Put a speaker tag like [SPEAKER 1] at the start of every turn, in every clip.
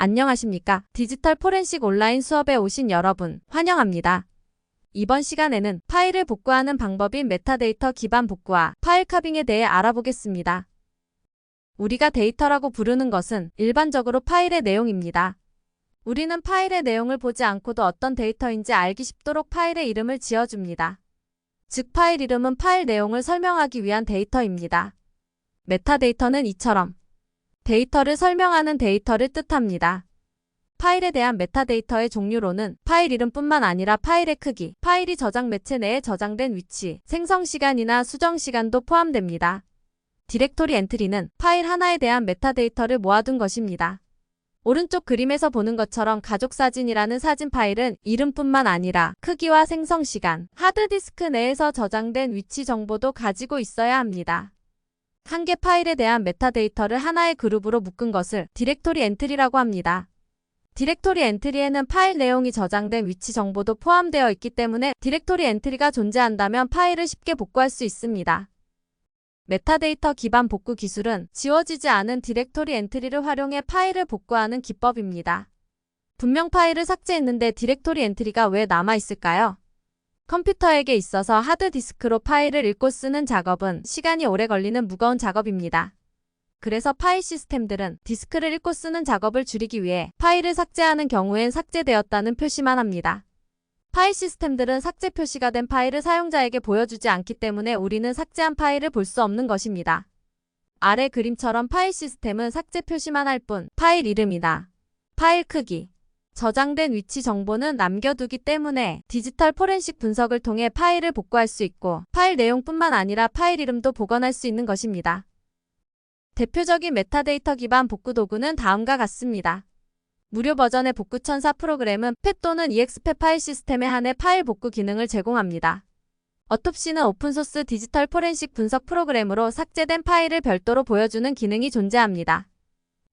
[SPEAKER 1] 안녕하십니까? 디지털 포렌식 온라인 수업에 오신 여러분, 환영합니다. 이번 시간에는 파일을 복구하는 방법인 메타데이터 기반 복구와 파일 카빙에 대해 알아보겠습니다. 우리가 데이터라고 부르는 것은 일반적으로 파일의 내용입니다. 우리는 파일의 내용을 보지 않고도 어떤 데이터인지 알기 쉽도록 파일의 이름을 지어줍니다. 즉, 파일 이름은 파일 내용을 설명하기 위한 데이터입니다. 메타데이터는 이처럼 데이터를 설명하는 데이터를 뜻합니다. 파일에 대한 메타데이터의 종류로는 파일 이름뿐만 아니라 파일의 크기, 파일이 저장 매체 내에 저장된 위치, 생성 시간이나 수정 시간도 포함됩니다. 디렉토리 엔트리는 파일 하나에 대한 메타데이터를 모아둔 것입니다. 오른쪽 그림에서 보는 것처럼 가족사진이라는 사진 파일은 이름뿐만 아니라 크기와 생성 시간, 하드디스크 내에서 저장된 위치 정보도 가지고 있어야 합니다. 한 개 파일에 대한 메타데이터를 하나의 그룹으로 묶은 것을 디렉토리 엔트리라고 합니다. 디렉토리 엔트리에는 파일 내용이 저장된 위치 정보도 포함되어 있기 때문에 디렉토리 엔트리가 존재한다면 파일을 쉽게 복구할 수 있습니다. 메타데이터 기반 복구 기술은 지워지지 않은 디렉토리 엔트리를 활용해 파일을 복구하는 기법입니다. 분명 파일을 삭제했는데 디렉토리 엔트리가 왜 남아있을까요? 컴퓨터에게 있어서 하드디스크로 파일을 읽고 쓰는 작업은 시간이 오래 걸리는 무거운 작업입니다. 그래서 파일 시스템들은 디스크를 읽고 쓰는 작업을 줄이기 위해 파일을 삭제하는 경우엔 삭제되었다는 표시만 합니다. 파일 시스템들은 삭제 표시가 된 파일을 사용자에게 보여주지 않기 때문에 우리는 삭제한 파일을 볼 수 없는 것입니다. 아래 그림처럼 파일 시스템은 삭제 표시만 할 뿐 파일 이름이나 파일 크기, 저장된 위치 정보는 남겨두기 때문에 디지털 포렌식 분석을 통해 파일을 복구할 수 있고 파일 내용뿐만 아니라 파일 이름도 복원할 수 있는 것입니다. 대표적인 메타데이터 기반 복구 도구는 다음과 같습니다. 무료 버전의 복구천사 프로그램은 팻 또는 EXP 파일 시스템에 한해 파일 복구 기능을 제공합니다. 어톱시는 오픈소스 디지털 포렌식 분석 프로그램으로 삭제된 파일을 별도로 보여주는 기능이 존재합니다.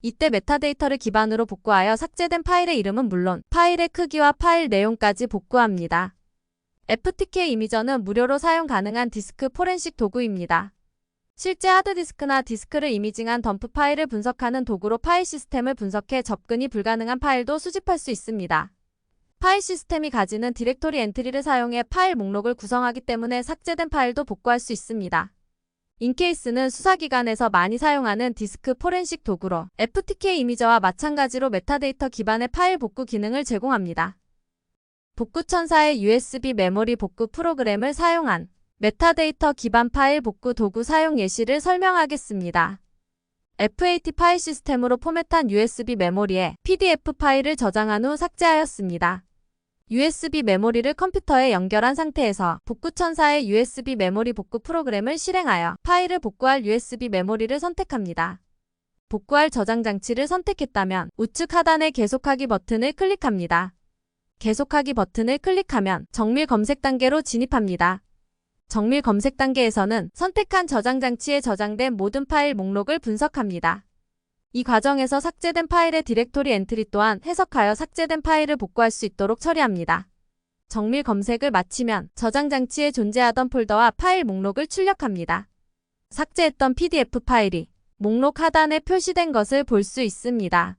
[SPEAKER 1] 이때 메타데이터를 기반으로 복구하여 삭제된 파일의 이름은 물론 파일의 크기와 파일 내용까지 복구합니다. FTK 이미저는 무료로 사용 가능한 디스크 포렌식 도구입니다. 실제 하드디스크나 디스크를 이미징한 덤프 파일을 분석하는 도구로 파일 시스템을 분석해 접근이 불가능한 파일도 수집할 수 있습니다. 파일 시스템이 가지는 디렉토리 엔트리를 사용해 파일 목록을 구성하기 때문에 삭제된 파일도 복구할 수 있습니다. 인케이스는 수사기관에서 많이 사용하는 디스크 포렌식 도구로 FTK 이미저와 마찬가지로 메타데이터 기반의 파일 복구 기능을 제공합니다. 복구천사의 USB 메모리 복구 프로그램을 사용한 메타데이터 기반 파일 복구 도구 사용 예시를 설명하겠습니다. FAT 파일 시스템으로 포맷한 USB 메모리에 PDF 파일을 저장한 후 삭제하였습니다. USB 메모리를 컴퓨터에 연결한 상태에서 복구천사의 USB 메모리 복구 프로그램을 실행하여 파일을 복구할 USB 메모리를 선택합니다. 복구할 저장 장치를 선택했다면 우측 하단의 계속하기 버튼을 클릭합니다. 계속하기 버튼을 클릭하면 정밀 검색 단계로 진입합니다. 정밀 검색 단계에서는 선택한 저장 장치에 저장된 모든 파일 목록을 분석합니다. 이 과정에서 삭제된 파일의 디렉토리 엔트리 또한 해석하여 삭제된 파일을 복구할 수 있도록 처리합니다. 정밀 검색을 마치면 저장 장치에 존재하던 폴더와 파일 목록을 출력합니다. 삭제했던 PDF 파일이 목록 하단에 표시된 것을 볼 수 있습니다.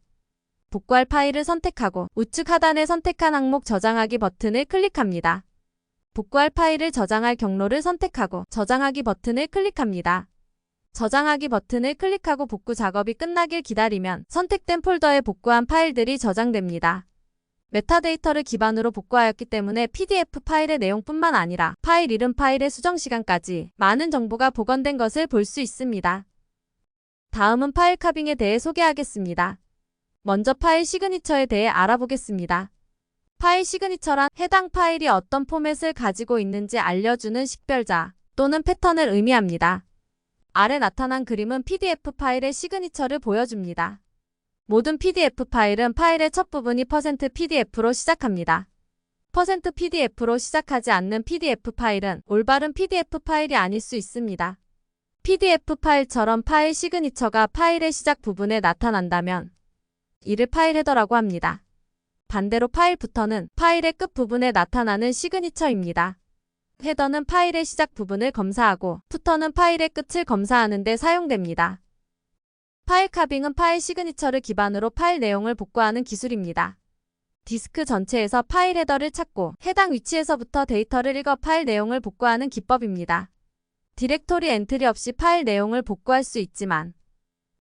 [SPEAKER 1] 복구할 파일을 선택하고 우측 하단에 선택한 항목 저장하기 버튼을 클릭합니다. 복구할 파일을 저장할 경로를 선택하고 저장하기 버튼을 클릭합니다. 저장하기 버튼을 클릭하고 복구 작업이 끝나길 기다리면 선택된 폴더에 복구한 파일들이 저장됩니다. 메타데이터를 기반으로 복구하였기 때문에 PDF 파일의 내용뿐만 아니라 파일 이름, 파일의 수정 시간까지 많은 정보가 복원된 것을 볼 수 있습니다. 다음은 파일 카빙에 대해 소개하겠습니다. 먼저 파일 시그니처에 대해 알아보겠습니다. 파일 시그니처란 해당 파일이 어떤 포맷을 가지고 있는지 알려주는 식별자 또는 패턴을 의미합니다. 아래 나타난 그림은 PDF 파일의 시그니처를 보여줍니다. 모든 PDF 파일은 파일의 첫 부분이 %PDF로 시작합니다. %PDF로 시작하지 않는 PDF 파일은 올바른 PDF 파일이 아닐 수 있습니다. PDF 파일처럼 파일 시그니처가 파일의 시작 부분에 나타난다면 이를 파일 헤더라고 합니다. 반대로 파일부터는 파일의 끝 부분에 나타나는 시그니처입니다. 헤더는 파일의 시작 부분을 검사하고 푸터는 파일의 끝을 검사하는 데 사용됩니다. 파일 카빙은 파일 시그니처를 기반으로 파일 내용을 복구하는 기술입니다. 디스크 전체에서 파일 헤더를 찾고 해당 위치에서부터 데이터를 읽어 파일 내용을 복구하는 기법입니다. 디렉토리 엔트리 없이 파일 내용을 복구할 수 있지만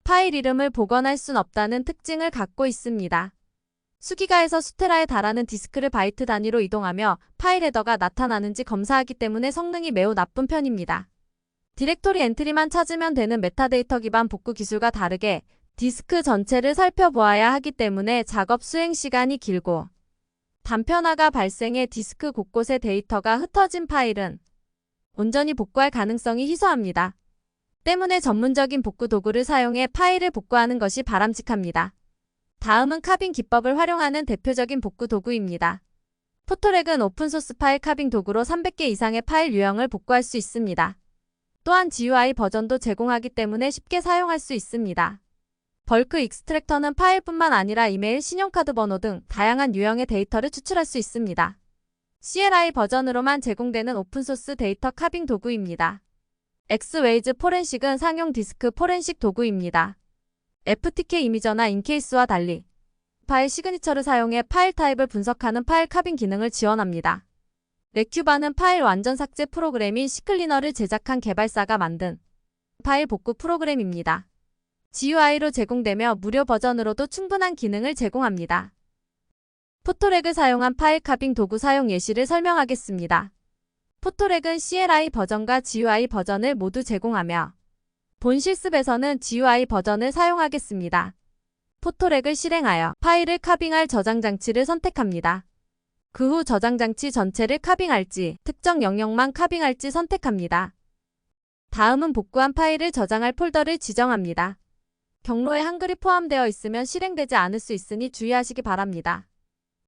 [SPEAKER 1] 파일 이름을 복원할 순 없다는 특징을 갖고 있습니다. 수기가에서 수테라에 달하는 디스크를 바이트 단위로 이동하며 파일 헤더가 나타나는지 검사하기 때문에 성능이 매우 나쁜 편입니다. 디렉토리 엔트리만 찾으면 되는 메타데이터 기반 복구 기술과 다르게 디스크 전체를 살펴보아야 하기 때문에 작업 수행 시간이 길고 단편화가 발생해 디스크 곳곳에 데이터가 흩어진 파일은 온전히 복구할 가능성이 희소합니다. 때문에 전문적인 복구 도구를 사용해 파일을 복구하는 것이 바람직합니다. 다음은 카빙 기법을 활용하는 대표적인 복구 도구입니다. 포토렉은 오픈소스 파일 카빙 도구로 300개 이상의 파일 유형을 복구할 수 있습니다. 또한 GUI 버전도 제공하기 때문에 쉽게 사용할 수 있습니다. 벌크 익스트랙터는 파일뿐만 아니라 이메일, 신용카드 번호 등 다양한 유형의 데이터를 추출할 수 있습니다. CLI 버전으로만 제공되는 오픈소스 데이터 카빙 도구입니다. 엑스웨이즈 포렌식은 상용 디스크 포렌식 도구입니다. FTK 이미저나 인케이스와 달리 파일 시그니처를 사용해 파일 타입을 분석하는 파일 카빙 기능을 지원합니다. 레큐바는 파일 완전 삭제 프로그램인 시클리너를 제작한 개발사가 만든 파일 복구 프로그램입니다. GUI로 제공되며 무료 버전으로도 충분한 기능을 제공합니다. 포토렉을 사용한 파일 카빙 도구 사용 예시를 설명하겠습니다. 포토렉은 CLI 버전과 GUI 버전을 모두 제공하며 본 실습에서는 GUI 버전을 사용하겠습니다. 포토렉을 실행하여 파일을 카빙할 저장 장치를 선택합니다. 그 후 저장 장치 전체를 카빙할지 특정 영역만 카빙할지 선택합니다. 다음은 복구한 파일을 저장할 폴더를 지정합니다. 경로에 한글이 포함되어 있으면 실행되지 않을 수 있으니 주의하시기 바랍니다.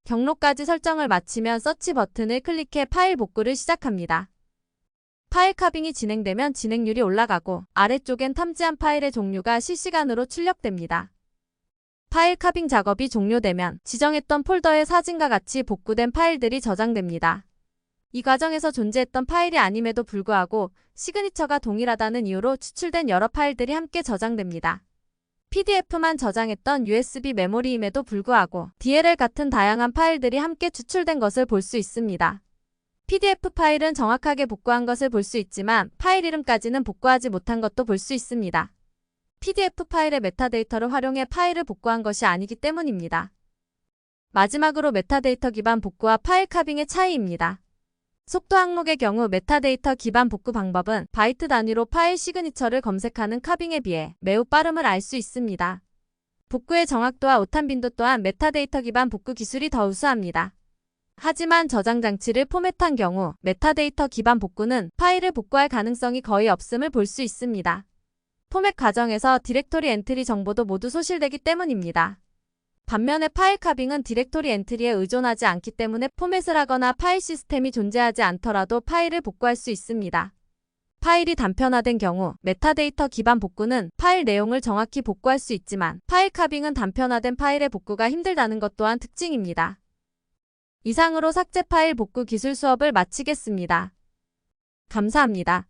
[SPEAKER 1] 경로까지 설정을 마치면 서치 버튼을 클릭해 파일 복구를 시작합니다. 파일 카빙이 진행되면 진행률이 올라가고 아래쪽엔 탐지한 파일의 종류가 실시간으로 출력됩니다. 파일 카빙 작업이 종료되면 지정했던 폴더의 사진과 같이 복구된 파일들이 저장됩니다. 이 과정에서 존재했던 파일이 아님에도 불구하고 시그니처가 동일하다는 이유로 추출된 여러 파일들이 함께 저장됩니다. PDF만 저장했던 USB 메모리임에도 불구하고 DLL 같은 다양한 파일들이 함께 추출된 것을 볼 수 있습니다. PDF 파일은 정확하게 복구한 것을 볼 수 있지만 파일 이름까지는 복구하지 못한 것도 볼 수 있습니다. PDF 파일의 메타데이터를 활용해 파일을 복구한 것이 아니기 때문입니다. 마지막으로 메타데이터 기반 복구와 파일 카빙의 차이입니다. 속도 항목의 경우 메타데이터 기반 복구 방법은 바이트 단위로 파일 시그니처를 검색하는 카빙에 비해 매우 빠름을 알 수 있습니다. 복구의 정확도와 오탄 빈도 또한 메타데이터 기반 복구 기술이 더 우수합니다. 하지만 저장 장치를 포맷한 경우 메타데이터 기반 복구는 파일을 복구할 가능성이 거의 없음을 볼 수 있습니다. 포맷 과정에서 디렉토리 엔트리 정보도 모두 소실되기 때문입니다. 반면에 파일 카빙은 디렉토리 엔트리에 의존하지 않기 때문에 포맷을 하거나 파일 시스템이 존재하지 않더라도 파일을 복구할 수 있습니다. 파일이 단편화된 경우 메타데이터 기반 복구는 파일 내용을 정확히 복구할 수 있지만 파일 카빙은 단편화된 파일의 복구가 힘들다는 것 또한 특징입니다. 이상으로 삭제 파일 복구 기술 수업을 마치겠습니다. 감사합니다.